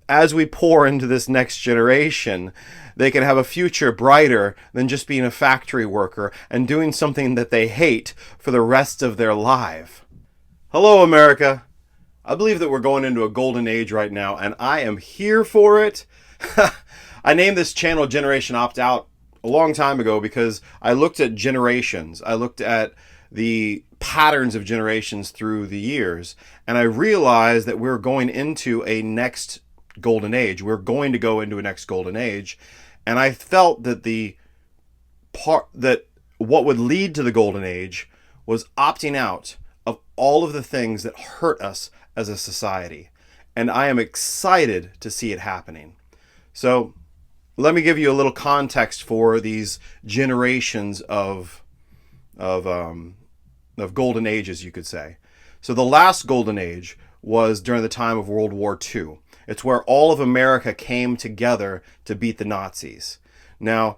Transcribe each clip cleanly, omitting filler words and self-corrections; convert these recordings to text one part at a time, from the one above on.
as we pour into this next generation, they can have a future brighter than just being a factory worker and doing something that they hate for the rest of their life. Hello, America. I believe that we're going into a golden age right now, and I am here for it. I named this channel Generation OptOut a long time ago because I looked at generations. I looked at the patterns of generations through the years, and I realized that we're going into a next golden age. We're going to go into a next golden age, and I felt that what would lead to the golden age was opting out of all of the things that hurt us as a society. And I am excited to see it happening. So let me give you a little context for these generations of golden ages, you could say. So the last golden age was during the time of World War II. It's where all of America came together to beat the Nazis. Now,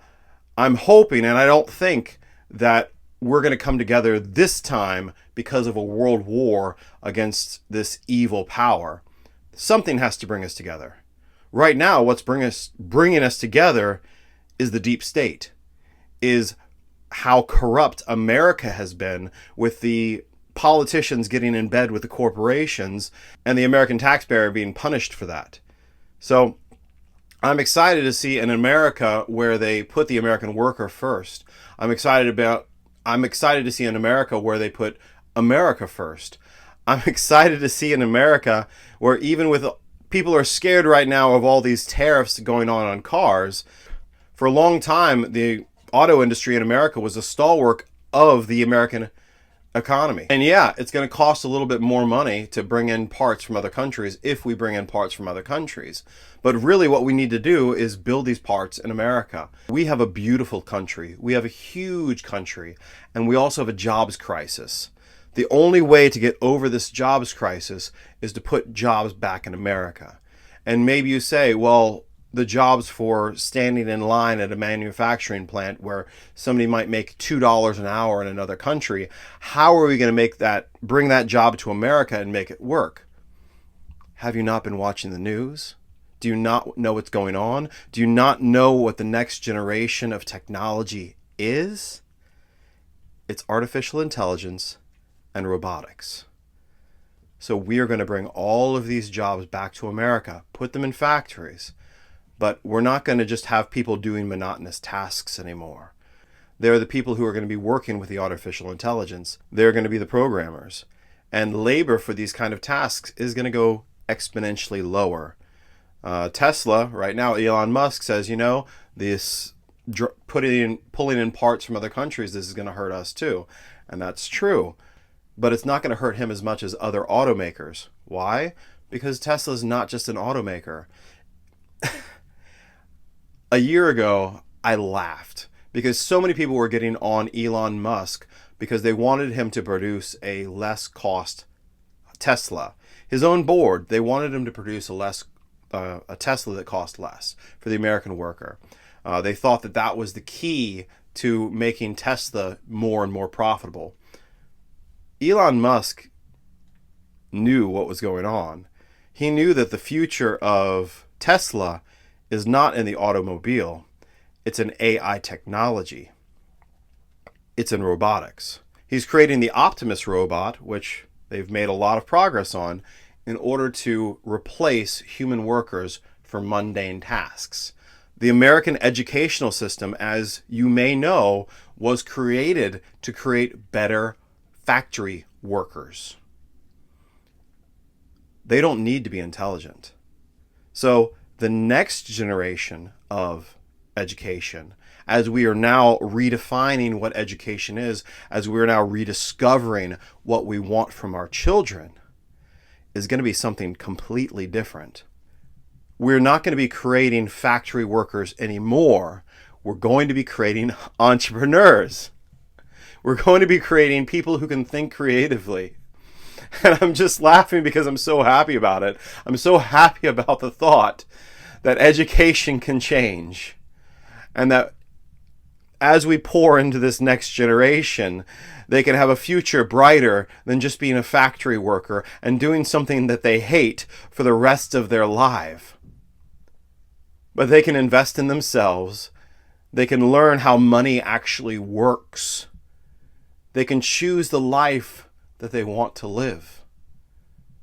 I'm hoping, and I don't think that we're going to come together this time because of a world war against this evil power. Something has to bring us together. Right now, what's bringing us together is the deep state, is how corrupt America has been, with the politicians getting in bed with the corporations and the American taxpayer being punished for that. So I'm excited to see an America where they put the American worker first. I'm excited to see an America where they put America first. I'm excited to see an America where, even with people are scared right now of all these tariffs going on cars, for a long time, the auto industry in America was a stalwart of the American economy. And yeah, it's going to cost a little bit more money to bring in parts from other countries if we bring in parts from other countries. But really what we need to do is build these parts in America. We have a beautiful country. We have a huge country. And we also have a jobs crisis. The only way to get over this jobs crisis is to put jobs back in America. And maybe you say, well, the jobs for standing in line at a manufacturing plant where somebody might make $2 an hour in another country, how are we going to bring that job to America and make it work? Have you not been watching the news? Do you not know what's going on? Do you not know what the next generation of technology is? It's artificial intelligence and robotics. So we are going to bring all of these jobs back to America, put them in factories. But we're not going to just have people doing monotonous tasks anymore. They're the people who are going to be working with the artificial intelligence. They're going to be the programmers. And labor for these kind of tasks is going to go exponentially lower. Tesla, right now, Elon Musk says, this pulling in parts from other countries, this is going to hurt us too. And that's true. But it's not going to hurt him as much as other automakers. Why? Because Tesla's not just an automaker. A year ago, I laughed because so many people were getting on Elon Musk because they wanted him to produce a less cost Tesla. His own board, they wanted him to produce a Tesla that cost less for the American worker. They thought that that was the key to making Tesla more and more profitable. Elon Musk knew what was going on. He knew that the future of Tesla is not in the automobile. It's in AI technology. It's in robotics. He's creating the Optimus robot, which they've made a lot of progress on, in order to replace human workers for mundane tasks. The American educational system, as you may know, was created to create better factory workers. They don't need to be intelligent. So the next generation of education, as we are now redefining what education is, as we are now rediscovering what we want from our children, is going to be something completely different. We're not going to be creating factory workers anymore. We're going to be creating entrepreneurs. We're going to be creating people who can think creatively. And I'm just laughing because I'm so happy about it. I'm so happy about the thought that education can change, and that as we pour into this next generation, they can have a future brighter than just being a factory worker and doing something that they hate for the rest of their life. But they can invest in themselves. They can learn how money actually works. They can choose the life that they want to live.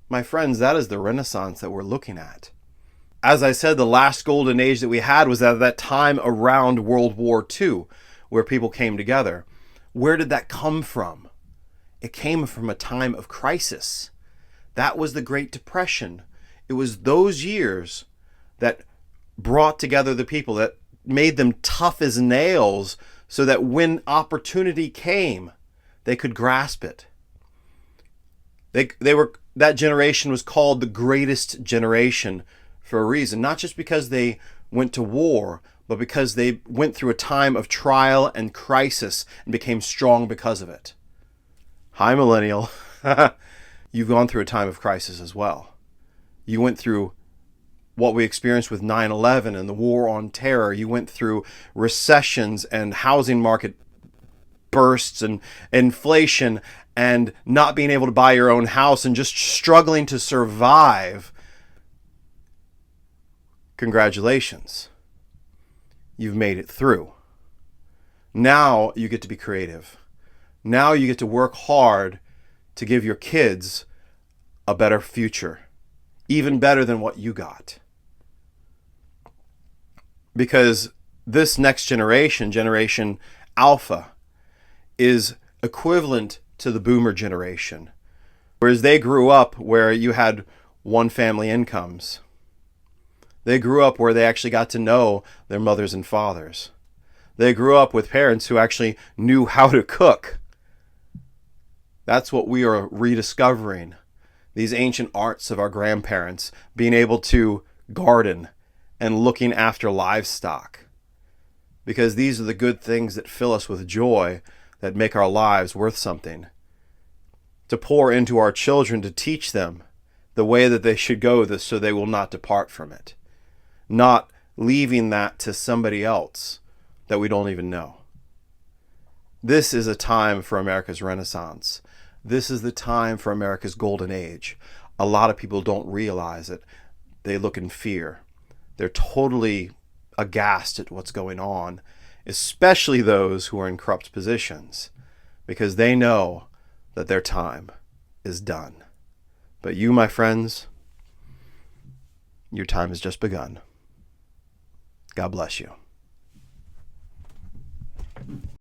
My friends, that is the Renaissance that we're looking at. As I said, the last golden age that we had was at that time around World War II, where people came together. Where did that come from? It came from a time of crisis. That was the Great Depression. It was those years that brought together the people, that made them tough as nails, so that when opportunity came, they could grasp it. That generation was called the greatest generation for a reason, not just because they went to war, but because they went through a time of trial and crisis and became strong because of it. Hi, millennial. You've gone through a time of crisis as well. You went through what we experienced with 9/11 and the war on terror. You went through recessions and housing market bursts and inflation and not being able to buy your own house and just struggling to survive. Congratulations. You've made it through. Now you get to be creative. Now you get to work hard to give your kids a better future, even better than what you got. Because this next generation, Generation Alpha, is equivalent to the boomer generation. Whereas they grew up where you had one family incomes. They grew up where they actually got to know their mothers and fathers. They grew up with parents who actually knew how to cook. That's what we are rediscovering. These ancient arts of our grandparents, being able to garden and looking after livestock. Because these are the good things that fill us with joy, that make our lives worth something. To pour into our children, to teach them the way that they should go, so they will not depart from it. Not leaving that to somebody else that we don't even know. This is a time for America's Renaissance. This is the time for America's golden age. A lot of people don't realize it. They look in fear. They're totally aghast at what's going on, especially those who are in corrupt positions, because they know that their time is done. But you, my friends, your time has just begun. God bless you.